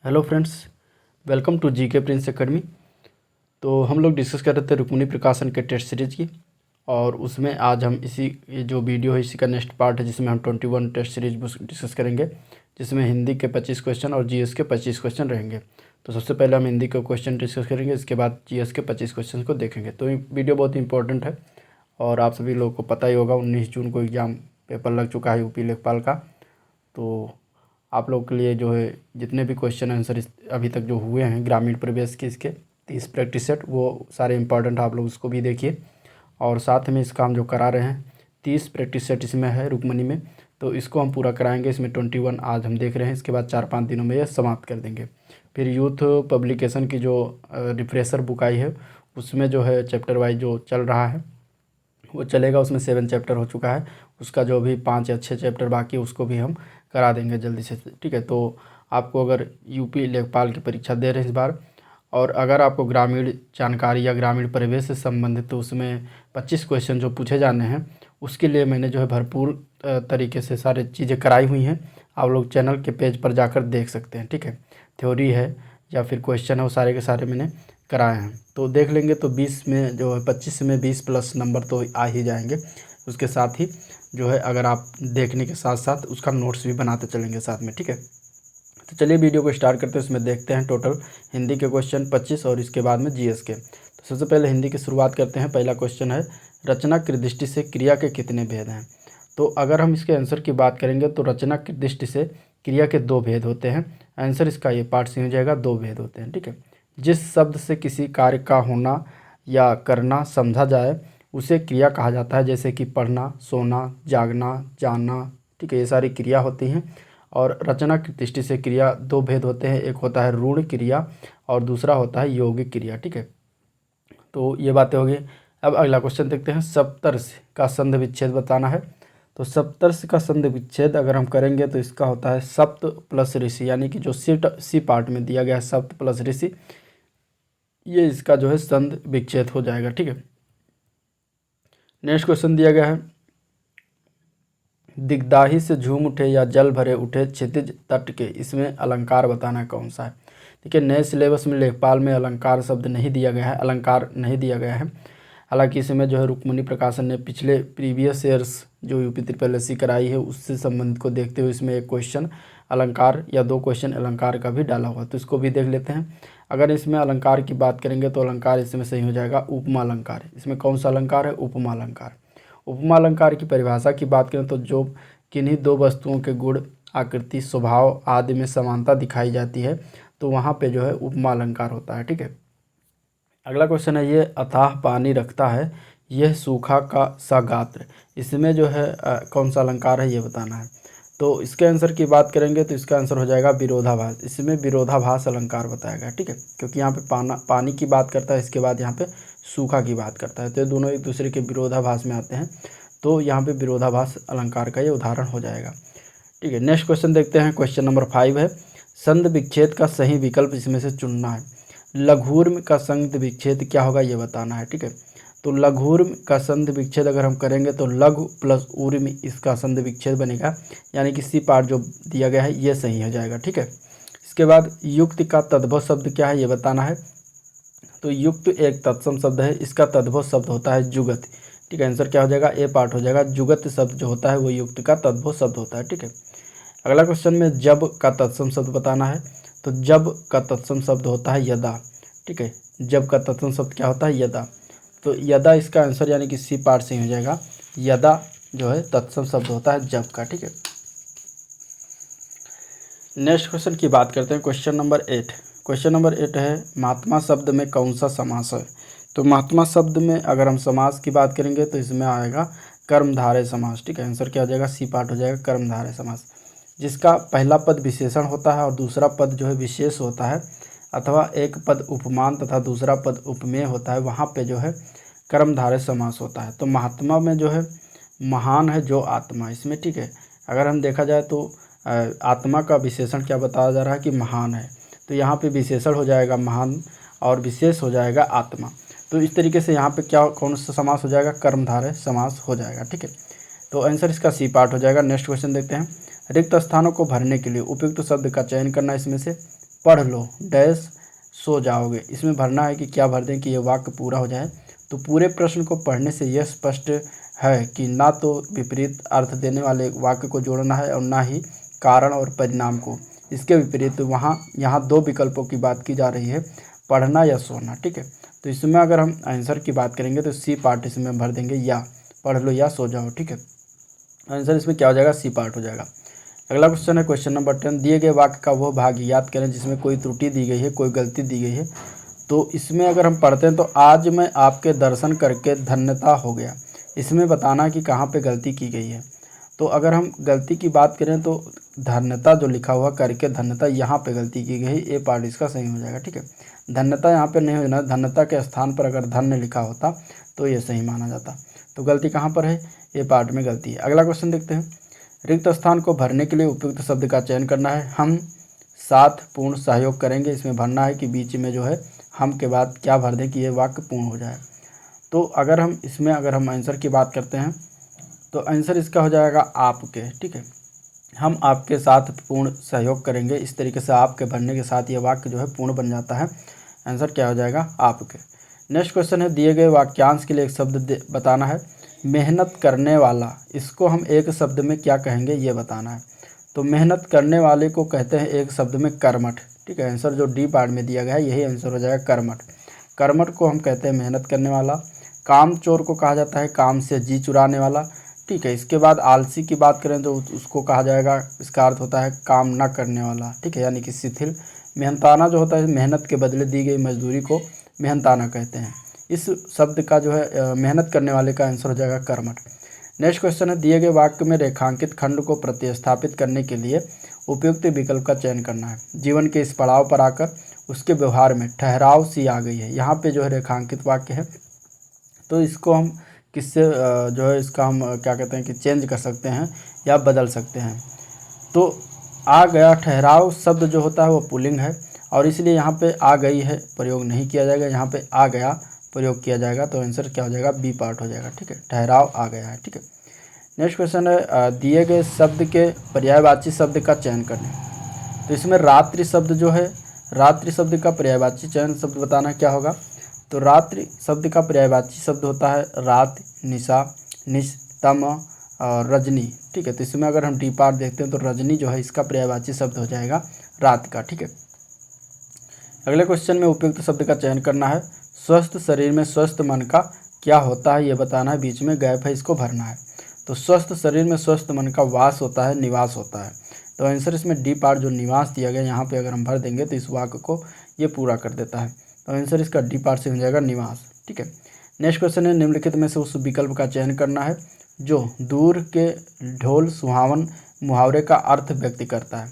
Hello friends, welcome to GK Prince Academy. तो हम लोग डिस्कस कर रहे थे रुक्मिणी प्रकाशन के टेस्ट सीरीज की, और उसमें आज हम ये जो वीडियो है इसी का नेक्स्ट पार्ट है, जिसमें हम 21 टेस्ट सीरीज डिस्कस करेंगे, जिसमें हिंदी के 25 क्वेश्चन और जीएस के 25 क्वेश्चन रहेंगे। तो सबसे पहले हम हिंदी के क्वेश्चन डिस्कस करेंगे, इसके बाद जीएस के 25 क्वेश्चन को देखेंगे। तो ये वीडियो बहुत इंपॉर्टेंट है और आप सभी लोगों को पता ही होगा 19 जून को एग्ज़ाम पेपर लग चुका है यूपी लेखपाल का। तो आप लोग के लिए जो है जितने भी क्वेश्चन आंसर अभी तक जो हुए हैं ग्रामीण परिवेश के, इसके 30 प्रैक्टिस सेट, वो सारे इंपॉर्टेंट आप लोग उसको भी देखिए। और साथ में इसका हम जो करा रहे हैं 30 प्रैक्टिस सेट इसमें है रुक्मिणी में, तो इसको हम पूरा कराएंगे। इसमें 21 आज हम देख रहे हैं, इसके बाद 4-5 दिनों में ये समाप्त कर देंगे। फिर यूथ पब्लिकेशन की जो रिफ्रेशर बुक आई है उसमें जो है चैप्टर वाइज जो चल रहा है वो चलेगा। उसमें 7 चैप्टर हो चुका है, उसका जो भी 5 या 6 चैप्टर बाकी है उसको भी हम करा देंगे जल्दी से, ठीक है। तो आपको अगर यूपी लेखपाल की परीक्षा दे रहे हैं इस बार, और अगर आपको ग्रामीण जानकारी या ग्रामीण परिवेश से संबंधित तो उसमें 25 क्वेश्चन जो पूछे जाने हैं उसके लिए मैंने जो है भरपूर तरीके से सारी चीज़ें कराई हुई हैं। आप लोग चैनल के पेज पर जाकर देख सकते हैं, ठीक है। थ्योरी है या फिर क्वेश्चन है वो सारे के सारे मैंने कराए हैं, तो देख लेंगे। तो 20 में जो है 25 में 20 प्लस नंबर तो आ ही जाएंगे। उसके साथ ही जो है अगर आप देखने के साथ साथ उसका नोट्स भी बनाते चलेंगे साथ में, ठीक है। तो चलिए वीडियो को स्टार्ट करते हैं। इसमें देखते हैं टोटल हिंदी के क्वेश्चन 25 और इसके बाद में जीएस के। तो सबसे पहले हिंदी की शुरुआत करते हैं। पहला क्वेश्चन है, रचना की दृष्टि से क्रिया के कितने भेद हैं। तो अगर हम इसके आंसर की बात करेंगे तो रचना की दृष्टि से क्रिया के 2 भेद होते हैं। आंसर इसका ये पार्ट सी हो जाएगा, 2 भेद होते हैं, ठीक है। जिस शब्द से किसी कार्य का होना या करना समझा जाए उसे क्रिया कहा जाता है, जैसे कि पढ़ना, सोना, जागना, जानना, ठीक है। ये सारी क्रिया होती हैं। और रचना की दृष्टि से क्रिया 2 भेद होते हैं, एक होता है ऋण क्रिया और दूसरा होता है यौगिक क्रिया, ठीक है। तो ये बातें होगी। अब अगला क्वेश्चन देखते हैं, सप्तर्षि का संधि विच्छेद बताना है। तो सप्तर्षि का संधि विच्छेद अगर हम करेंगे तो इसका होता है सप्त प्लस ऋषि, यानी कि जो सी पार्ट में दिया गया है सप्त प्लस ऋषि, ये इसका जो है संधि विच्छेद हो जाएगा, ठीक है। नेक्स्ट क्वेश्चन दिया गया है, दिग्दाही से झूम उठे या जल भरे उठे क्षितिज तट के, इसमें अलंकार बताना कौन सा है। देखिए नए सिलेबस में लेखपाल में अलंकार शब्द नहीं दिया गया है, अलंकार नहीं दिया गया है। हालांकि इसमें जो है रुक्मिणी प्रकाशन ने पिछले प्रीवियस ईयर्स जो यूपी ट्रिपल एससी कराई है उससे संबंधित को देखते हुए इसमें एक क्वेश्चन अलंकार या 2 क्वेश्चन अलंकार का भी डाला हुआ, तो इसको भी देख लेते हैं। अगर इसमें अलंकार की बात करेंगे तो अलंकार इसमें सही हो जाएगा उपमा अलंकार। इसमें कौन सा अलंकार है, उपमा अलंकार। उपमा अलंकार की परिभाषा की बात करें तो जो किन्हीं 2 वस्तुओं के गुण, आकृति, स्वभाव आदि में समानता दिखाई जाती है तो वहाँ पे जो है उपमा अलंकार होता है, ठीक है। अगला क्वेश्चन है, ये अथाह पानी रखता है, यह सूखा का सा गात्र, इसमें जो है कौन सा अलंकार है ये बताना है। तो इसके आंसर की बात करेंगे तो इसका आंसर हो जाएगा विरोधाभास। इसमें विरोधाभास अलंकार बताया गया, ठीक है, क्योंकि यहाँ पे पानी की बात करता है, इसके बाद यहाँ पे सूखा की बात करता है, तो ये दोनों एक दूसरे के विरोधाभास में आते हैं, तो यहाँ पे विरोधाभास अलंकार का ये उदाहरण हो जाएगा, ठीक है। नेक्स्ट क्वेश्चन देखते हैं, क्वेश्चन नंबर 5 है, संधि विच्छेद का सही विकल्प इसमें से चुनना है। लघुर्म का संधि विच्छेद क्या होगा ये बताना है, ठीक है। तो लघुर्म का संधि विच्छेद अगर हम करेंगे तो लघु प्लस ऊर्म इसका संधि विच्छेद बनेगा, यानी कि सी पार्ट जो दिया गया है ये सही हो जाएगा, ठीक है। इसके बाद युक्त का तद्भव शब्द क्या है ये बताना है। तो युक्त एक तत्सम शब्द है, इसका तद्भव शब्द होता है जुगत, ठीक है। आंसर क्या हो जाएगा, ए पार्ट हो जाएगा। जुगत शब्द जो होता है वो युक्त का तद्भव शब्द होता है, ठीक है। अगला क्वेश्चन में जब का तत्सम शब्द बताना है। तो जब का तत्सम शब्द होता है यदा, ठीक है। जब का तत्सम शब्द क्या होता है, यदा। तो यदा इसका आंसर यानी कि सी पार्ट से हो जाएगा। यदा जो है तत्सम शब्द होता है जब का, ठीक है। नेक्स्ट क्वेश्चन की बात करते हैं, क्वेश्चन नंबर 8। क्वेश्चन नंबर 8 है, महात्मा शब्द में कौन सा समास है। तो महात्मा शब्द में अगर हम समास की बात करेंगे तो इसमें आएगा कर्मधारय समास, ठीक है। आंसर क्या हो जाएगा, सी पार्ट हो जाएगा कर्मधारय समास, जिसका पहला पद विशेषण होता है और दूसरा पद जो है विशेष होता है, अथवा एक पद उपमान तथा दूसरा पद उपमेय होता है, वहाँ पे जो है कर्मधारय समास होता है। तो महात्मा में जो है महान है जो आत्मा इसमें, ठीक है। अगर हम देखा जाए तो आत्मा का विशेषण क्या बताया जा रहा है कि महान है, तो यहाँ पे विशेषण हो जाएगा महान और विशेष हो जाएगा आत्मा। तो इस तरीके से यहाँ पे क्या कौन सा समास हो जाएगा, कर्मधारय समास हो जाएगा, ठीक है। तो आंसर इसका सी पार्ट हो जाएगा। नेक्स्ट क्वेश्चन देखते हैं, रिक्त स्थानों को भरने के लिए उपयुक्त शब्द का चयन करना। इसमें से पढ़ लो डैश सो जाओगे। इसमें भरना है कि क्या भर दें कि ये वाक्य पूरा हो जाए। तो पूरे प्रश्न को पढ़ने से यह स्पष्ट है कि ना तो विपरीत अर्थ देने वाले वाक्य को जोड़ना है और ना ही कारण और परिणाम को। इसके विपरीत वहाँ यहाँ दो विकल्पों की बात की जा रही है, पढ़ना या सोना। ठीक है, तो इसमें अगर हम आंसर की बात करेंगे तो सी पार्ट इसमें हम भर देंगे, या पढ़ लो या सो जाओ। ठीक है, आंसर इसमें क्या हो जाएगा, सी पार्ट हो जाएगा। अगला क्वेश्चन है क्वेश्चन नंबर 10, दिए गए वाक्य का वो भाग याद करें जिसमें कोई त्रुटि दी गई है, कोई गलती दी गई है। तो इसमें अगर हम पढ़ते हैं तो आज मैं आपके दर्शन करके धन्यता हो गया। इसमें बताना कि कहाँ पे गलती की गई है। तो अगर हम गलती की बात करें तो धन्यता जो लिखा हुआ करके धन्यता, यहाँ पे गलती की गई, ए पार्ट इसका सही हो जाएगा। ठीक है, धन्यता यहाँ पे नहीं होना, धन्यता के स्थान पर अगर धन्य लिखा होता तो ये सही माना जाता। तो गलती कहाँ पर है, ए पार्ट में गलती है। अगला क्वेश्चन देखते हैं, रिक्त स्थान को भरने के लिए उपयुक्त शब्द का चयन करना है। हम साथ पूर्ण सहयोग करेंगे। इसमें भरना है कि बीच में जो है हम के बाद क्या भर दें कि ये वाक्य पूर्ण हो जाए। तो अगर हम इसमें अगर हम आंसर की बात करते हैं तो आंसर इसका हो जाएगा आपके। ठीक है, हम आपके साथ पूर्ण सहयोग करेंगे। इस तरीके से आपके भरने के साथ ये वाक्य जो है पूर्ण बन जाता है। आंसर क्या हो जाएगा, आपके। नेक्स्ट क्वेश्चन है, दिए गए वाक्यांश के लिए एक शब्द बताना है। मेहनत करने वाला, इसको हम एक शब्द में क्या कहेंगे ये बताना है। तो मेहनत करने वाले को कहते हैं एक शब्द में कर्मठ। ठीक है, आंसर जो डी पार्ट में दिया गया है यही आंसर हो जाएगा, कर्मठ। कर्मठ को हम कहते हैं मेहनत करने वाला। काम चोर को कहा जाता है काम से जी चुराने वाला। ठीक है, इसके बाद आलसी की बात करें तो उसको कहा जाएगा, इसका अर्थ होता है काम ना करने वाला। ठीक है, यानी कि शिथिल। मेहनताना जो होता है मेहनत के बदले दी गई मजदूरी को मेहनताना कहते हैं। इस शब्द का जो है मेहनत करने वाले का आंसर हो जाएगा कर्मठ। नेक्स्ट क्वेश्चन है, दिए गए वाक्य में रेखांकित खंड को प्रतिस्थापित करने के लिए उपयुक्त विकल्प का चयन करना है। जीवन के इस पड़ाव पर आकर उसके व्यवहार में ठहराव सी आ गई है। यहाँ पे जो है रेखांकित वाक्य है, तो इसको हम किससे जो है इसका हम क्या कहते हैं कि चेंज कर सकते हैं या बदल सकते हैं। तो आ गया ठहराव शब्द जो होता है वो पुल्लिंग है और इसलिए यहाँ पे आ गई है प्रयोग नहीं किया जाएगा, यहाँ पे आ गया प्रयोग किया जाएगा। तो आंसर क्या हो जाएगा, बी पार्ट हो जाएगा। ठीक है, ठहराव आ गया है। ठीक है, नेक्स्ट क्वेश्चन है, दिए गए शब्द के पर्यायवाची शब्द का चयन करने। तो इसमें रात्रि शब्द जो है, रात्रि शब्द का पर्यायवाची चयन शब्द बताना क्या होगा। तो रात्रि शब्द का पर्यायवाची शब्द होता है रात, निशा, निस्तम और रजनी। ठीक है, तो इसमें अगर हम डी पार्ट देखते हैं तो रजनी जो है इसका पर्यायवाची शब्द हो जाएगा रात का। ठीक है, अगले क्वेश्चन में उपयुक्त शब्द का चयन करना है। स्वस्थ शरीर में स्वस्थ मन का क्या होता है ये बताना है, बीच में गैप है इसको भरना है। तो स्वस्थ शरीर में स्वस्थ मन का वास होता है, निवास होता है। तो आंसर इसमें डी पार्ट जो निवास दिया गया यहाँ पे अगर हम भर देंगे तो इस वाक्य को ये पूरा कर देता है। तो आंसर इसका डी पार्ट से हो जाएगा निवास। ठीक है, नेक्स्ट क्वेश्चन है, निम्नलिखित में से उस विकल्प का चयन करना है जो दूर के ढोल सुहावन मुहावरे का अर्थ व्यक्त करता है।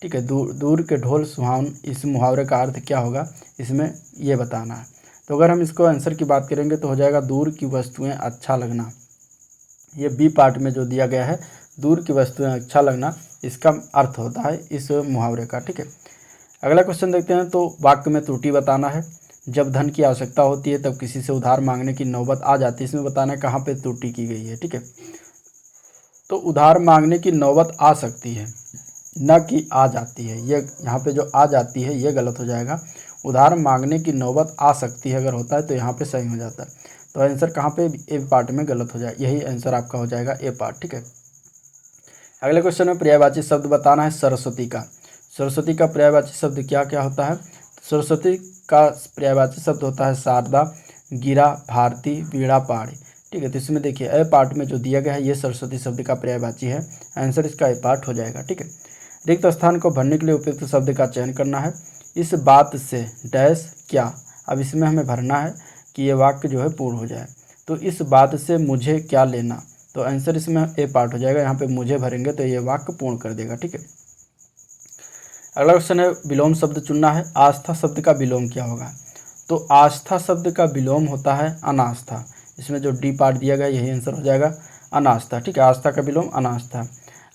ठीक है, दूर के ढोल सुहावन, इस मुहावरे का अर्थ क्या होगा इसमें ये बताना है। तो अगर हम इसको आंसर की बात करेंगे तो हो जाएगा दूर की वस्तुएं अच्छा लगना। ये बी पार्ट में जो दिया गया है दूर की वस्तुएं अच्छा लगना, इसका अर्थ होता है इस मुहावरे का। ठीक है, अगला क्वेश्चन देखते हैं। तो वाक्य में त्रुटि बताना है। जब धन की आवश्यकता होती है तब किसी से उधार मांगने की नौबत आ जाती है। इसमें बताना है कहाँ पे त्रुटि की गई है। ठीक है, तो उधार मांगने की नौबत आ सकती है, न कि आ जाती है। ये यहाँ पे जो आ जाती है ये गलत हो जाएगा। उधार मांगने की नौबत आ सकती है अगर होता है तो यहाँ पे सही हो जाता है। तो आंसर कहाँ पे, ए पार्ट में गलत हो जाए, यही आंसर आपका हो जाएगा ए पार्ट। ठीक है, अगले क्वेश्चन में पर्यायवाची शब्द बताना है सरस्वती का। सरस्वती का पर्यायवाची शब्द क्या क्या होता है। सरस्वती का पर्यायवाची शब्द होता है शारदा, गिरा, भारती, वीणा, पहाड़ी। ठीक है, तो इसमें देखिए ए पार्ट में जो दिया गया है ये सरस्वती शब्द का पर्यायवाची है। आंसर इसका ए पार्ट हो जाएगा। ठीक है, रिक्त स्थान को भरने के लिए उपयुक्त शब्द का चयन करना है। इस बात से डैश क्या, अब इसमें हमें भरना है कि ये वाक्य जो है पूर्ण हो जाए। तो इस बात से मुझे क्या लेना, तो आंसर इसमें ए पार्ट हो जाएगा। यहाँ पे मुझे भरेंगे तो ये वाक्य पूर्ण कर देगा। ठीक है, अगला क्वेश्चन है, विलोम शब्द चुनना है। आस्था शब्द का विलोम क्या होगा। तो आस्था शब्द का विलोम होता है अनास्था। इसमें जो डी पार्ट दिया गया यही आंसर हो जाएगा अनास्था। ठीक है, आस्था का विलोम अनास्था।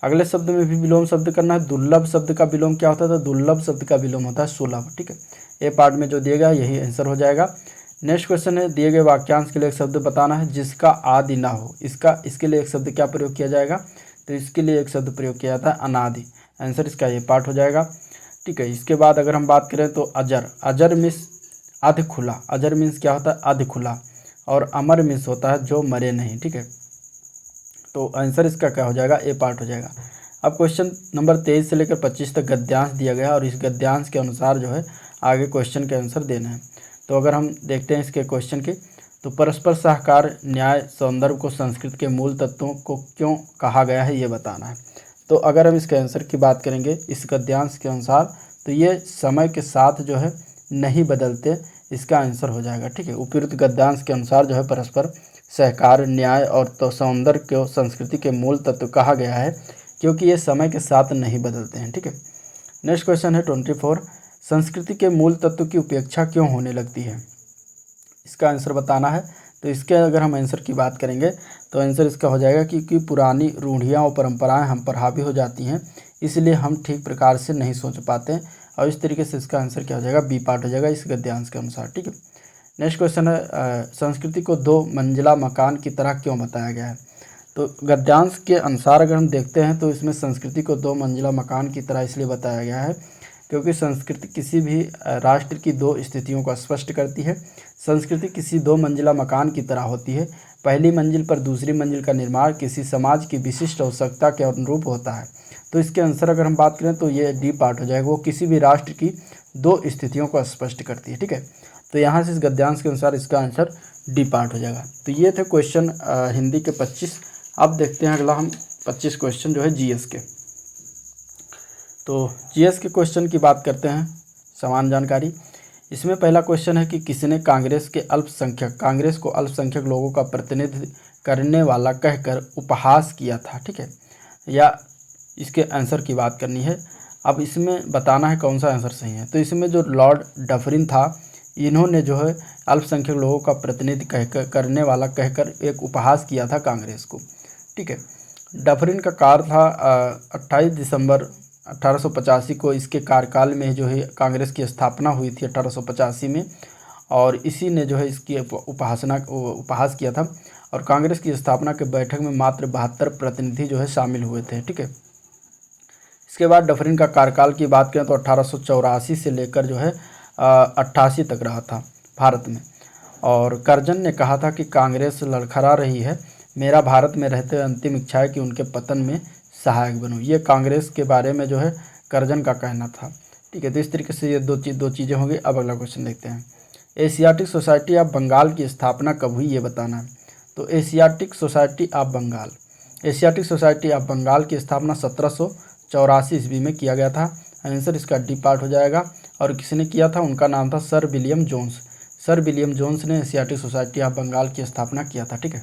अगले शब्द में भी विलोम शब्द करना है। दुर्लभ शब्द का विलोम क्या होता है, तो दुर्लभ शब्द का विलोम होता है सुलभ। ठीक है, ए पार्ट में जो दिया गया यही आंसर हो जाएगा। नेक्स्ट क्वेश्चन है, दिए गए वाक्यांश के लिए एक शब्द बताना है जिसका आदि ना हो। इसके लिए एक शब्द क्या प्रयोग किया जाएगा, तो इसके लिए एक शब्द प्रयोग किया जाता है अनादि। आंसर इसका ये पार्ट हो जाएगा। ठीक है। इसके बाद अगर हम बात करें तो अजर, अजर मीन्स अध खुला, अजर मीन्स क्या होता है, अध खुला, और अमर मीन्स होता है जो मरे नहीं, ठीक है। तो आंसर इसका क्या हो जाएगा, ए पार्ट हो जाएगा। अब क्वेश्चन नंबर 23 से लेकर 25 तक गद्यांश दिया गया है और इस गद्यांश के अनुसार जो है आगे क्वेश्चन के आंसर देना है। तो अगर हम देखते हैं इसके क्वेश्चन के, तो परस्पर सहकार, न्याय, सौंदर्य को संस्कृत के मूल तत्वों को क्यों कहा गया है, ये बताना है। तो अगर हम इसके आंसर की बात करेंगे इस गद्यांश के अनुसार, तो ये समय के साथ जो है नहीं बदलते, इसका आंसर हो जाएगा, ठीक है। उपयुक्त गद्यांश के अनुसार जो है परस्पर सहकार, न्याय और तो सौंदर्य को संस्कृति के मूल तत्व कहा गया है क्योंकि ये समय के साथ नहीं बदलते हैं, ठीक है। नेक्स्ट क्वेश्चन है 24, संस्कृति के मूल तत्व की उपेक्षा क्यों होने लगती है, इसका आंसर बताना है। तो इसके अगर हम आंसर की बात करेंगे तो आंसर इसका हो जाएगा क्योंकि पुरानी रूढ़ियाँ और परंपराएं हम पर हावी हो जाती हैं, इसलिए हम ठीक प्रकार से नहीं सोच पाते, और इस तरीके से इसका आंसर क्या हो जाएगा, बी पार्ट हो जाएगा इस गद्यांश के अनुसार, ठीक है। नेक्स्ट क्वेश्चन है संस्कृति को 2 मंजिला मकान की तरह क्यों बताया गया है। तो गद्यांश के अनुसार अगर हम देखते हैं तो इसमें संस्कृति को 2 मंजिला मकान की तरह इसलिए बताया गया है क्योंकि संस्कृति किसी भी राष्ट्र की 2 स्थितियों को स्पष्ट करती है। संस्कृति किसी 2 मंजिला मकान की तरह होती है। पहली मंजिल पर दूसरी मंजिल का निर्माण किसी समाज की विशिष्ट आवश्यकता के अनुरूप होता है। तो इसके आंसर अगर हम बात करें तो ये डी पार्ट हो जाएगा, वो किसी भी राष्ट्र की 2 स्थितियों को स्पष्ट करती है, ठीक है। तो यहाँ से इस गद्यांश के अनुसार इसका आंसर डी पार्ट हो जाएगा। तो ये थे क्वेश्चन हिंदी के 25। अब देखते हैं अगला हम 25 क्वेश्चन जो है जीएस के। तो जीएस के क्वेश्चन की बात करते हैं, समान जानकारी। इसमें पहला क्वेश्चन है कि किसने कांग्रेस को अल्पसंख्यक लोगों का प्रतिनिधित्व करने वाला कहकर उपहास किया था, ठीक है, या इसके आंसर की बात करनी है। अब इसमें बताना है कौन सा आंसर सही है। तो इसमें जो लॉर्ड डफरिन था, इन्होंने जो है अल्पसंख्यक लोगों का प्रतिनिधित्व करने वाला कहकर एक उपहास किया था कांग्रेस को, ठीक है। डफरिन का कार्य था 28 दिसंबर 1885 को, इसके कार्यकाल में जो है कांग्रेस की स्थापना हुई थी 1885 में, और इसी ने जो है इसकी उपहास किया था। और कांग्रेस की स्थापना के बैठक में मात्र 72 प्रतिनिधि जो है शामिल हुए थे, ठीक है। इसके बाद डफरिन का कार्यकाल की बात करें तो 1884 से लेकर जो है 88 तक रहा था भारत में। और कर्जन ने कहा था कि कांग्रेस लड़खड़ा रही है, मेरा भारत में रहते अंतिम इच्छा है कि उनके पतन में सहायक बनूं। ये कांग्रेस के बारे में जो है कर्जन का कहना था, ठीक है। तो इस तरीके से ये दो चीज़ें होंगी। अब अगला क्वेश्चन देखते हैं, एशियाटिक सोसाइटी ऑफ बंगाल की स्थापना कब हुई, ये बताना है। तो एशियाटिक सोसाइटी ऑफ बंगाल की स्थापना 1784 ईस्वी में किया गया था। आंसर इसका डी पार्ट हो जाएगा। और किसने किया था, उनका नाम था सर विलियम जोन्स ने एशियाटिक सोसाइटी ऑफ बंगाल की स्थापना किया था, ठीक है।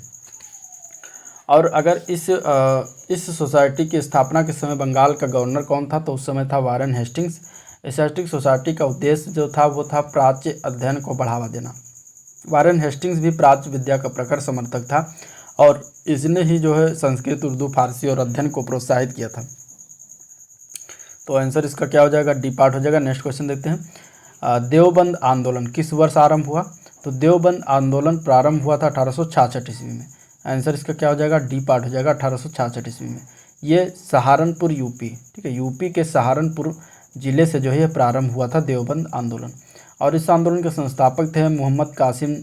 और अगर इस सोसाइटी की स्थापना के समय बंगाल का गवर्नर कौन था, तो उस समय था वारेन हेस्टिंग्स। एशियाटिक सोसाइटी का उद्देश्य जो था वो था प्राच्य अध्ययन को बढ़ावा देना। वारेन हेस्टिंग्स भी प्राच्य विद्या का प्रखर समर्थक था और इसने ही जो है संस्कृत, उर्दू, फारसी और अध्ययन को प्रोत्साहित किया था। तो आंसर इसका क्या हो जाएगा, डी पार्ट हो जाएगा। नेक्स्ट क्वेश्चन देखते हैं, देवबंद आंदोलन किस वर्ष आरंभ हुआ। तो देवबंद आंदोलन प्रारंभ हुआ था 1866 ईस्वी में। आंसर इसका क्या हो जाएगा, डी पार्ट हो जाएगा 1866 ईस्वी में। ये सहारनपुर यूपी, ठीक है, यूपी के सहारनपुर ज़िले से जो है प्रारंभ हुआ था देवबंद आंदोलन। और इस आंदोलन के संस्थापक थे मोहम्मद कासिम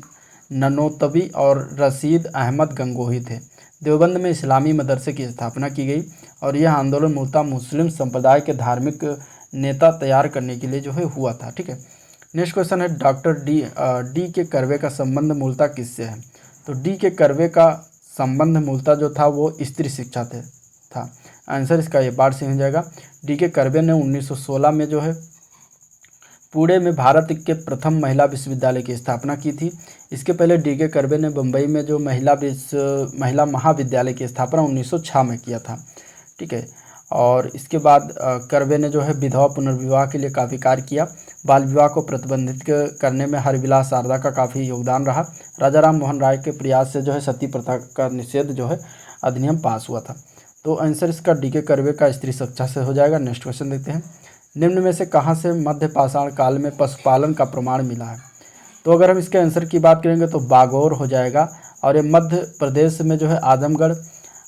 ननोतवी और रशीद अहमद गंगोही थे। देवबंद में इस्लामी मदरसे की स्थापना की गई और यह आंदोलन मूलतः मुस्लिम संप्रदाय के धार्मिक नेता तैयार करने के लिए जो है हुआ था, ठीक है। नेक्स्ट क्वेश्चन है, डॉक्टर डी के कर्वे का संबंध मूलतः किससे है। तो डी के कर्वे का संबंध मूलतः जो था वो स्त्री शिक्षा था। आंसर इसका ये पार्ट से हो जाएगा। डी के कर्वे ने 1916 में जो है पुणे में भारत के प्रथम महिला विश्वविद्यालय की स्थापना की थी। इसके पहले डी के कर्वे ने बम्बई में जो महिला महाविद्यालय की स्थापना 1906 में किया था, ठीक है। और इसके बाद कर्वे ने जो है विधवा पुनर्विवाह के लिए काफ़ी कार्य किया। बाल विवाह को प्रतिबंधित करने में हरविलास शारदा का काफ़ी योगदान रहा। राजा राम मोहन राय के प्रयास से जो है सती प्रथा का निषेध जो है अधिनियम पास हुआ था। तो आंसर इसका डी के कर्वे का स्त्री शिक्षा से हो जाएगा। नेक्स्ट क्वेश्चन देखते हैं, निम्न में से कहाँ से मध्य पाषाण काल में पशुपालन का प्रमाण मिला है। तो अगर हम इसके आंसर की बात करेंगे तो बागौर हो जाएगा। और ये मध्य प्रदेश में जो है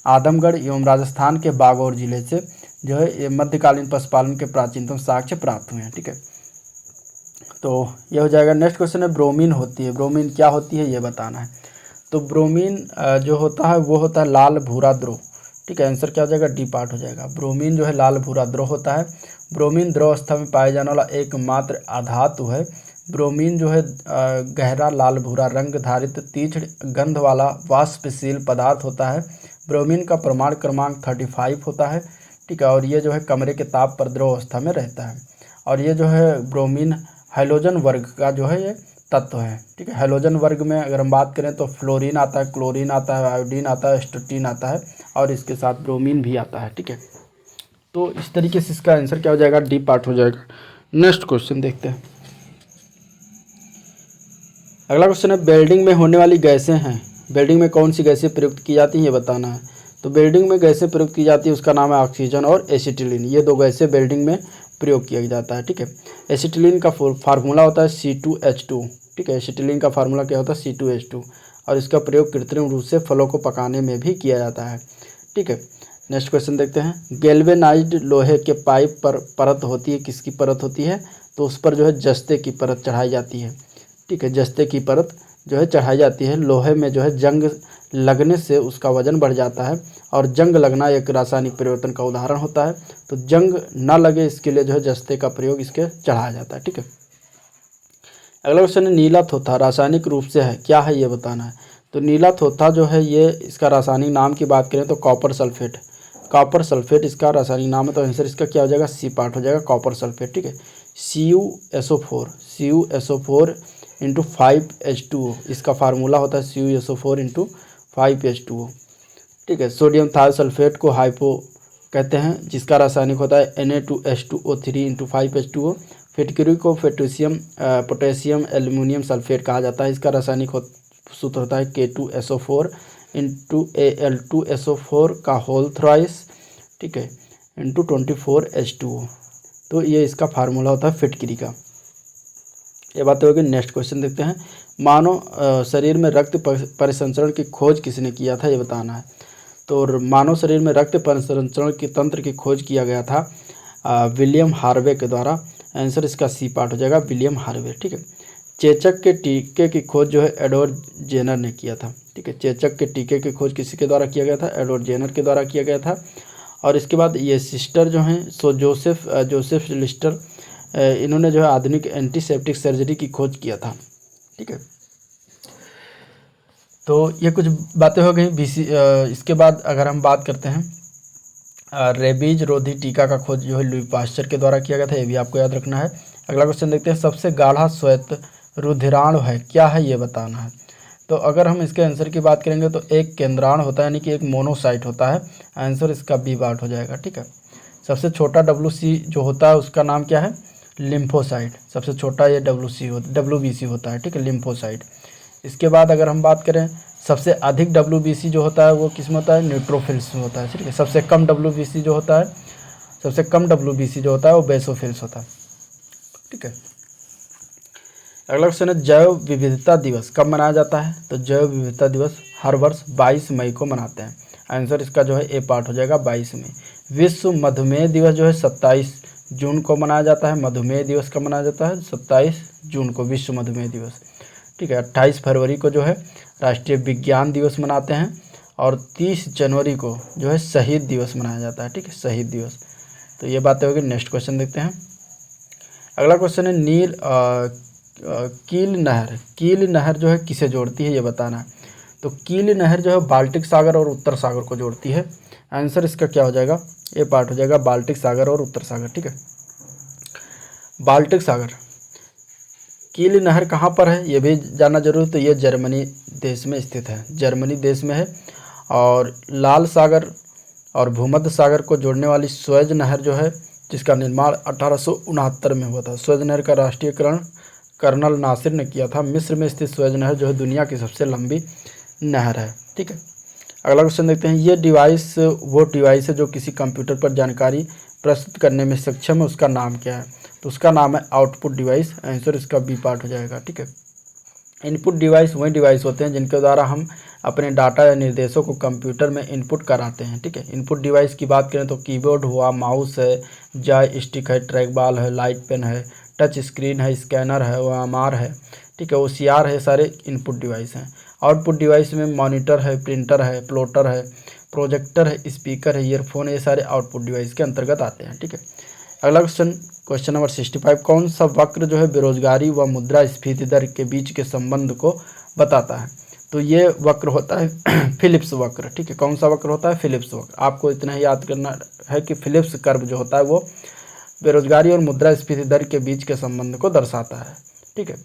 आदमगढ़ एवं राजस्थान के बागौर जिले से जो है ये मध्यकालीन पशुपालन के प्राचीनतम साक्ष्य प्राप्त हुए हैं। ठीक है, तो ये हो जाएगा। नेक्स्ट क्वेश्चन है ब्रोमीन होती है, ब्रोमीन क्या होती है ये बताना है। तो ब्रोमीन जो होता है वो होता है लाल भूरा द्रव। ठीक है, आंसर क्या हो जाएगा, डी पार्ट हो जाएगा। ब्रोमीन जो है लाल भूरा द्रव होता है। ब्रोमीन द्रव अवस्था में पाए जाने वाला एकमात्र अधातु है। ब्रोमीन जो है गहरा लाल भूरा रंग धारित तीक्ष्ण गंध वाला वाष्पशील पदार्थ होता है। ब्रोमीन का परमाणु क्रमांक 35 होता है। ठीक है, और ये जो है कमरे के ताप पर द्रव अवस्था में रहता है। और ये जो है ब्रोमीन हैलोजन वर्ग का जो है ये तत्व है। ठीक है, हैलोजन वर्ग में अगर हम बात करें तो फ्लोरीन आता है, क्लोरीन आता है, आयोडीन आता है, स्ट्रोटीन आता है और इसके साथ ब्रोमीन भी आता है। ठीक है, तो इस तरीके से इसका आंसर क्या हो जाएगा, डी पार्ट हो जाएगा। नेक्स्ट क्वेश्चन देखते हैं। अगला क्वेश्चन है वेल्डिंग में होने वाली गैसें हैं, वेल्डिंग में कौन सी गैसें प्रयुक्त की जाती हैं ये बताना है। तो वेल्डिंग में गैसें प्रयुक्त की जाती है उसका नाम है ऑक्सीजन और एसिटिलीन। ये दो गैसें वेल्डिंग में प्रयोग किया जाता है। ठीक है, एसिटिलीन का फार्मूला होता है C2H2। ठीक है, एसिटिलीन का फार्मूला क्या होता है, C2H2, और इसका प्रयोग कृत्रिम रूप से फलों को पकाने में भी किया जाता है। ठीक है, नेक्स्ट क्वेश्चन देखते हैं। गैल्वेनाइज्ड लोहे के पाइप पर परत होती है, किसकी परत होती है, तो उस पर जो है जस्ते की परत चढ़ाई जाती है। ठीक है, जस्ते की परत जो है चढ़ाई जाती है। लोहे में जो है जंग लगने से उसका वजन बढ़ जाता है और जंग लगना एक रासायनिक परिवर्तन का उदाहरण होता है। तो जंग ना लगे इसके लिए जो है जस्ते का प्रयोग इसके चढ़ाया जाता है। ठीक है, अगला क्वेश्चन है नीला थोथा रासायनिक रूप से है, क्या है ये बताना है। तो नीला थोथा जो है ये इसका रासायनिक नाम की बात करें तो कॉपर सल्फेट, कॉपर सल्फेट इसका रासायनिक नाम है। तो आंसर इसका क्या हो जाएगा, सी पार्ट हो जाएगा, कॉपर सल्फेट। ठीक है, CuSO4 इंटू 5H2O इसका फार्मूला होता है CuSO4 इंटू 5H2O। ठीक है, सोडियम थायोसल्फेट को हाइपो कहते हैं जिसका रासायनिक होता है Na2H2O3 इंटू 5H2O। फिटकरी को पोटेशियम एल्यूमिनियम सल्फेट कहा जाता है, इसका रासायनिक सूत्र होता है K2SO4 इंटू Al2SO4 का होल थ्राइस। ठीक है, इंटू 24H2O। तो ये इसका फार्मूला होता है फिटकरी का। ये बातें होगी। नेक्स्ट क्वेश्चन देखते हैं। मानव शरीर में रक्त परिसंचरण की खोज किसने किया था ये बताना है। तो मानव शरीर में रक्त परिसंचरण के तंत्र की खोज किया गया था विलियम हार्वे के द्वारा। आंसर इसका सी पार्ट हो जाएगा, विलियम हार्वे। ठीक है, चेचक के टीके की खोज जो है एडवर्ड जेनर ने किया था। ठीक है, चेचक के टीके की खोज किसी के द्वारा किया गया था, एडवर्ड जेनर के द्वारा किया गया था। और इसके बाद ये सिस्टर जो हैं सो जोसेफ लिस्टर, इन्होंने जो है आधुनिक एंटीसेप्टिक सर्जरी की खोज किया था। ठीक है, तो ये कुछ बातें हो गई। इसके बाद अगर हम बात करते हैं रेबीज रोधी टीका का खोज जो है लुई पास्चर के द्वारा किया गया था, ये भी आपको याद रखना है। अगला क्वेश्चन देखते हैं। सबसे गाढ़ा श्वेत रुधिराणु है, क्या है ये बताना है। तो अगर हम इसके आंसर की बात करेंगे तो एक केंद्राणु होता है, यानी कि एक मोनोसाइट होता है। आंसर इसका बी पार्ट हो जाएगा। ठीक है, सबसे छोटा WC जो होता है उसका नाम क्या है, लिम्फोसाइट। सबसे छोटा ये WBC होता है। ठीक है, लिम्फोसाइट। इसके बाद अगर हम बात करें सबसे अधिक WBC जो होता है वो किस में होता है, न्यूट्रोफिल्स में होता है। ठीक है, सबसे कम WBC जो होता है, सबसे कम WBC जो होता है वो बेसोफिल्स होता है। ठीक है, अगला क्वेश्चन है जैव विविधता दिवस कब मनाया जाता है। तो जैव विविधता दिवस हर वर्ष 22 मई को मनाते हैं। आंसर इसका जो है ए पार्ट हो जाएगा, 22 मई। विश्व मधुमेह दिवस जो है 27 जून को मनाया जाता है। मधुमेह दिवस कब मनाया जाता है, 27 जून को विश्व मधुमेह दिवस। ठीक है, 28 फरवरी को जो है राष्ट्रीय विज्ञान दिवस मनाते हैं और 30 जनवरी को जो है शहीद दिवस मनाया जाता है। ठीक है, शहीद दिवस। तो ये बातें होगी। नेक्स्ट क्वेश्चन देखते हैं। अगला क्वेश्चन है कील नहर जो है किसे जोड़ती है ये बताना है। तो कील नहर जो है बाल्टिक सागर और उत्तर सागर को जोड़ती है। आंसर इसका क्या हो जाएगा, ए पार्ट हो जाएगा, बाल्टिक सागर और उत्तर सागर। ठीक है, बाल्टिक सागर, कील नहर कहाँ पर है ये भी जानना जरूरी। तो ये जर्मनी देश में स्थित है, जर्मनी देश में है। और लाल सागर और भूमध्य सागर को जोड़ने वाली स्वेज नहर जो है जिसका निर्माण 1869 में हुआ था। स्वेज नहर का राष्ट्रीयकरण कर्नल नासिर ने किया था। मिस्र में स्थित स्वेज नहर जो है दुनिया की सबसे लंबी नहर है। ठीक है, अगला क्वेश्चन देखते हैं। ये डिवाइस वो डिवाइस है जो किसी कंप्यूटर पर जानकारी प्रस्तुत करने में सक्षम है, उसका नाम क्या है। तो उसका नाम है आउटपुट डिवाइस। आंसर इसका बी पार्ट हो जाएगा। ठीक है, इनपुट डिवाइस वही डिवाइस होते हैं जिनके द्वारा हम अपने डाटा या निर्देशों को कंप्यूटर में इनपुट कराते हैं, ठीक है। इनपुट डिवाइस की बात करें तो कीबोर्ड हुआ, माउस है, जॉय स्टिक है, ट्रैक बॉल है, लाइट पेन है, टच स्क्रीन है, स्कैनर है, OMR है, ठीक है, OCR है, सारे इनपुट डिवाइस हैं। आउटपुट डिवाइस में मॉनिटर है, प्रिंटर है, प्लॉटर है, प्रोजेक्टर है, स्पीकर है, ईयरफोन है, ये सारे आउटपुट डिवाइस के अंतर्गत आते हैं, ठीक है। अगला क्वेश्चन नंबर 65, कौन सा वक्र जो है बेरोजगारी व मुद्रास्फीति दर के बीच के संबंध को बताता है? तो ये वक्र होता है फिलिप्स वक्र, ठीक है। कौन सा वक्र होता है? फिलिप्स वक्र। आपको इतना ही याद करना है कि फिलिप्स कर्व जो होता है वो बेरोजगारी और मुद्रास्फीति दर के बीच के संबंध को दर्शाता है, ठीक है।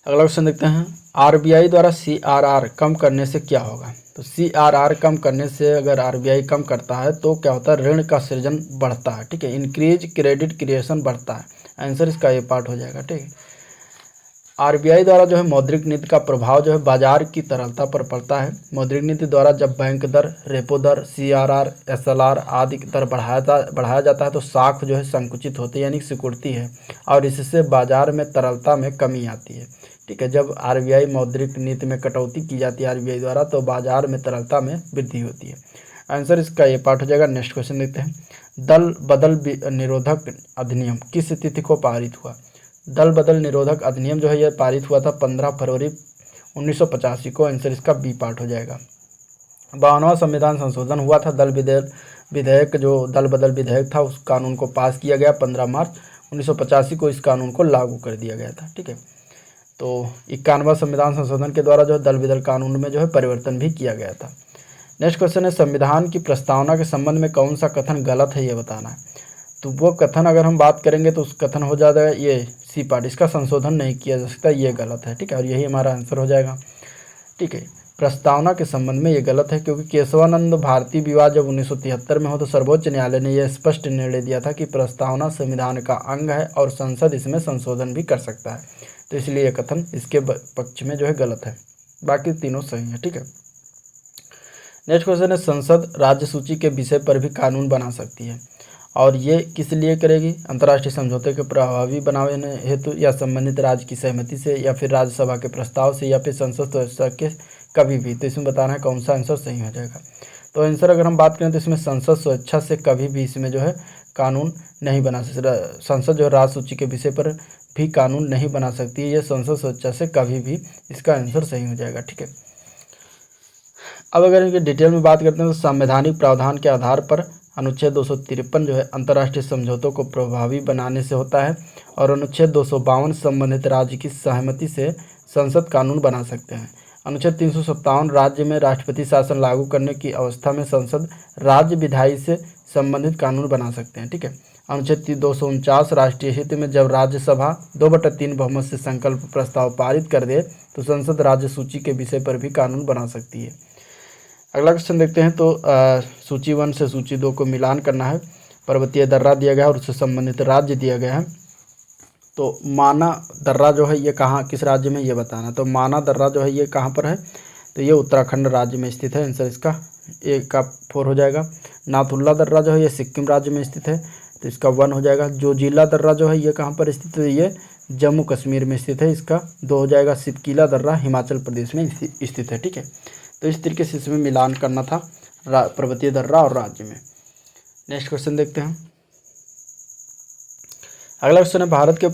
अगला क्वेश्चन देखते हैं, RBI द्वारा CRR कम करने से क्या होगा? तो CRR कम करने से अगर RBI कम करता है तो क्या होता है? ऋण का सृजन बढ़ता है, ठीक है। इंक्रीज क्रेडिट क्रिएशन बढ़ता है। आंसर इसका ये पार्ट हो जाएगा, ठीक है। RBI द्वारा जो है मौद्रिक नीति का प्रभाव जो है बाजार की तरलता पर पड़ता है। मौद्रिक नीति द्वारा जब बैंक दर, रेपो दर, CRR, SLR आदि की दर बढ़ाया जाता है तो साख जो है संकुचित होती है, यानी सिकुड़ती है, और इससे बाजार में तरलता में कमी आती है, ठीक है। जब RBI मौद्रिक नीति में कटौती की जाती है RBI द्वारा तो बाजार में तरलता में वृद्धि होती है। आंसर इसका ये पार्ट हो जाएगा। नेक्स्ट क्वेश्चन देखते हैं, दल बदल निरोधक अधिनियम किस तिथि को पारित हुआ? दल बदल निरोधक अधिनियम जो है यह पारित हुआ था 15 फरवरी 1985 को। आंसर इसका बी पार्ट हो जाएगा। 52वां संविधान संशोधन हुआ था। दल विधेयक जो दल बदल विधेयक था उस कानून को पास किया गया 15 मार्च 1985 को। इस कानून को लागू कर दिया गया था, ठीक है। तो 51वां संविधान संशोधन के द्वारा जो है दल बदल कानून में जो है परिवर्तन भी किया गया था। नेक्स्ट क्वेश्चन है, संविधान की प्रस्तावना के संबंध में कौन सा कथन गलत है ये बताना है। तो वो कथन अगर हम बात करेंगे तो उस कथन हो जाता है ये सी पार्ट, इसका संशोधन नहीं किया जा सकता, ये गलत है, ठीक है। और यही हमारा आंसर हो जाएगा, ठीक है। प्रस्तावना के संबंध में ये गलत है क्योंकि केशवानंद भारतीय विवाद जब 1973 में हो तो सर्वोच्च न्यायालय ने यह स्पष्ट निर्णय दिया था कि प्रस्तावना संविधान का अंग है और संसद इसमें संशोधन भी कर सकता है, तो इसलिए यह कथन इसके पक्ष में जो है गलत है। बाकी तीनों सही है, ठीक है। नेक्स्ट क्वेश्चन है, संसद राज्य सूची के विषय पर भी कानून बना सकती है और ये किस लिए करेगी? अंतर्राष्ट्रीय समझौते के प्रभावी बनाने हेतु या संबंधित राज्य की सहमति से या फिर राज्यसभा के प्रस्ताव से या फिर संसद सदस्य के कभी भी। तो इसमें बताना है कौन सा आंसर सही हो जाएगा। तो आंसर अगर हम बात करें तो इसमें संसद स्वेच्छा से कभी भी इसमें जो है कानून नहीं बना सकती। संसद जो है राज्य सूची के विषय पर भी कानून नहीं बना सकती है, यह संसद स्वेच्छा से कभी भी, इसका आंसर सही हो जाएगा, ठीक है। अब अगर इनके डिटेल में बात करते हैं तो संवैधानिक प्रावधान के आधार पर अनुच्छेद 253 जो है अंतर्राष्ट्रीय समझौतों को प्रभावी बनाने से होता है और अनुच्छेद 252 संबंधित राज्य की सहमति से संसद कानून बना सकते हैं। अनुच्छेद 357 राज्य में राष्ट्रपति शासन लागू करने की अवस्था में संसद राज्य विधायी से संबंधित कानून बना सकते हैं, ठीक है। अनुच्छेद 249 राष्ट्रीय हित में जब राज्यसभा 2/3 बहुमत से संकल्प प्रस्ताव पारित कर दे तो संसद राज्य सूची के विषय पर भी कानून बना सकती है। अगला क्वेश्चन देखते हैं, तो सूची 1 से सूची 2 को मिलान करना है। पर्वतीय दर्रा दिया गया है और उससे संबंधित राज्य दिया गया है। तो माना दर्रा जो है ये कहाँ, किस राज्य में, ये बताना। तो माना दर्रा जो है ये कहाँ पर है? तो ये उत्तराखंड राज्य में स्थित है। आंसर इसका ए का 4 हो जाएगा। नाथुल्ला दर्रा जो है ये सिक्किम राज्य में स्थित है, तो इसका 1 हो जाएगा। जोजिला दर्रा जो है ये कहाँ पर स्थित है? ये जम्मू कश्मीर में स्थित है, इसका 2 हो जाएगा। सिपकीला दर्रा हिमाचल प्रदेश में स्थित है, ठीक है। तो इस तरीके से इसमें मिलान करना था पर्वतीय दर्रा और राज्य में। नेक्स्ट क्वेश्चन देखते हैं। अगला क्वेश्चन है, भारत के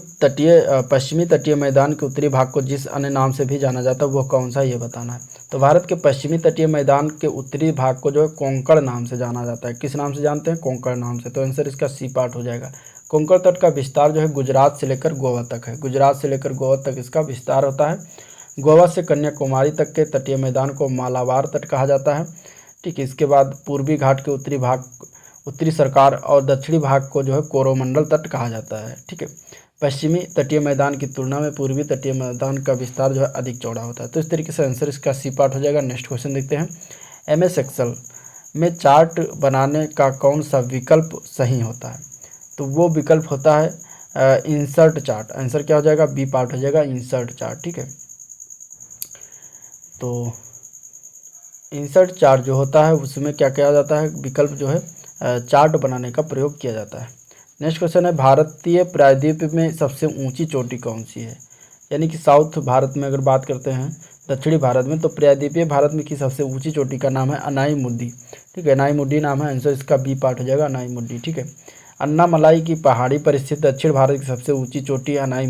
पश्चिमी तटीय मैदान के उत्तरी भाग को जिस अन्य नाम से भी जाना जाता है वो कौन सा, ये बताना है। तो भारत के पश्चिमी तटीय मैदान के उत्तरी भाग को जो है कोंकण नाम से जाना जाता है। किस नाम से जानते हैं? कोंकण नाम से। तो आंसर इसका सी पार्ट हो जाएगा। कोंकण तट का विस्तार जो है गुजरात से लेकर गोवा तक है। गुजरात से लेकर गोवा तक इसका विस्तार होता है। गोवा से कन्याकुमारी तक के तटीय मैदान को मालाबार तट कहा जाता है, ठीक है। इसके बाद पूर्वी घाट के उत्तरी सरकार और दक्षिणी भाग को जो है कोरोमंडल तट कहा जाता है, ठीक है। पश्चिमी तटीय मैदान की तुलना में पूर्वी तटीय मैदान का विस्तार जो है अधिक चौड़ा होता है। तो इस तरीके से आंसर इसका सी पार्ट हो जाएगा। नेक्स्ट क्वेश्चन देखते हैं। MS एक्सेल में चार्ट बनाने का कौन सा विकल्प सही होता है? तो वो विकल्प होता है इंसर्ट चार्ट। आंसर क्या हो जाएगा? बी पार्ट हो जाएगा, इंसर्ट चार्ट, ठीक है। तो इंसर्ट चार्ट जो होता है उसमें क्या किया जाता है? विकल्प जो है चार्ट बनाने का प्रयोग किया जाता है। नेक्स्ट क्वेश्चन है, भारतीय प्रायद्वीप में सबसे ऊंची चोटी कौन सी है? यानी कि साउथ भारत में अगर बात करते हैं, दक्षिणी भारत में, तो प्रायद्वीपीय भारत में की सबसे ऊंची चोटी का नाम है अनाई, ठीक है, अनाई नाम है। आंसर इसका बी पार्ट हो जाएगा, अनाई, ठीक है। अन्नामलाई की पहाड़ी पर स्थित दक्षिण भारत की सबसे ऊंची चोटी है अनाई,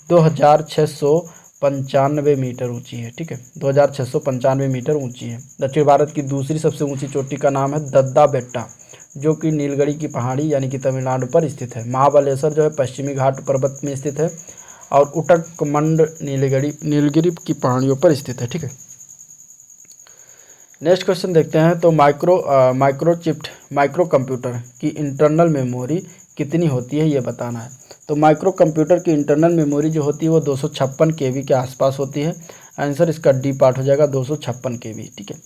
2695 मीटर ऊंची है, ठीक है, 2695 मीटर ऊंची है। दक्षिण भारत की दूसरी सबसे ऊंची चोटी का नाम है दद्दा बेट्टा, जो कि नीलगिरी की पहाड़ी यानी कि तमिलनाडु पर स्थित है। महाबलेश्वर जो है पश्चिमी घाट पर्वत में स्थित है, और उटकमंड नीलगिरी की पहाड़ियों पर स्थित है, ठीक है। नेक्स्ट क्वेश्चन देखते हैं। तो माइक्रो कंप्यूटर की इंटरनल मेमोरी कितनी होती है, ये बताना है। तो माइक्रो कंप्यूटर की इंटरनल मेमोरी जो होती है वो 256 KB के आसपास होती है। आंसर इसका डी पार्ट हो जाएगा, 256 KB, ठीक है।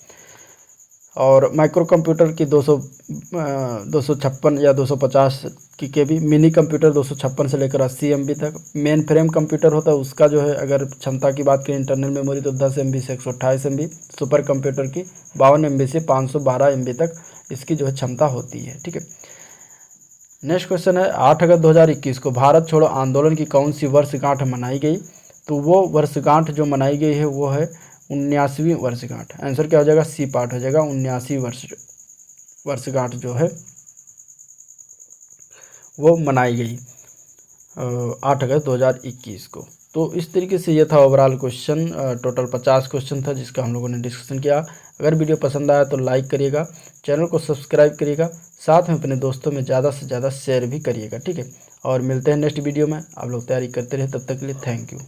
और माइक्रो कंप्यूटर की 256 या 250 की KB, मिनी कंप्यूटर 256 से लेकर 80 MB तक। मेन फ्रेम कंप्यूटर होता है उसका जो है अगर क्षमता की बात करें इंटरनल मेमोरी तो 10 MB से 128 MB। सुपर कंप्यूटर की 52 MB से 512 MB तक इसकी जो है क्षमता होती है, ठीक है। नेक्स्ट क्वेश्चन है, 8 अगस्त 2021 को भारत छोड़ो आंदोलन की कौन सी वर्षगांठ मनाई गई। तो वो वर्षगांठ जो मनाई गई है वो है 79वीं वर्षगांठ। आंसर क्या हो जाएगा, सी पार्ट हो जाएगा, 79वीं वर्षगांठ जो है वो मनाई गई 8 अगस्त 2021 को। तो इस तरीके से ये था ओवरऑल क्वेश्चन। टोटल 50 क्वेश्चन था जिसका हम लोगों ने डिस्कशन किया। अगर वीडियो पसंद आया तो लाइक करिएगा, चैनल को सब्सक्राइब करिएगा, साथ में अपने दोस्तों में ज़्यादा से ज़्यादा शेयर भी करिएगा, ठीक है। और मिलते हैं नेक्स्ट वीडियो में। आप लोग तैयारी करते रहे, तब तक के लिए थैंक यू।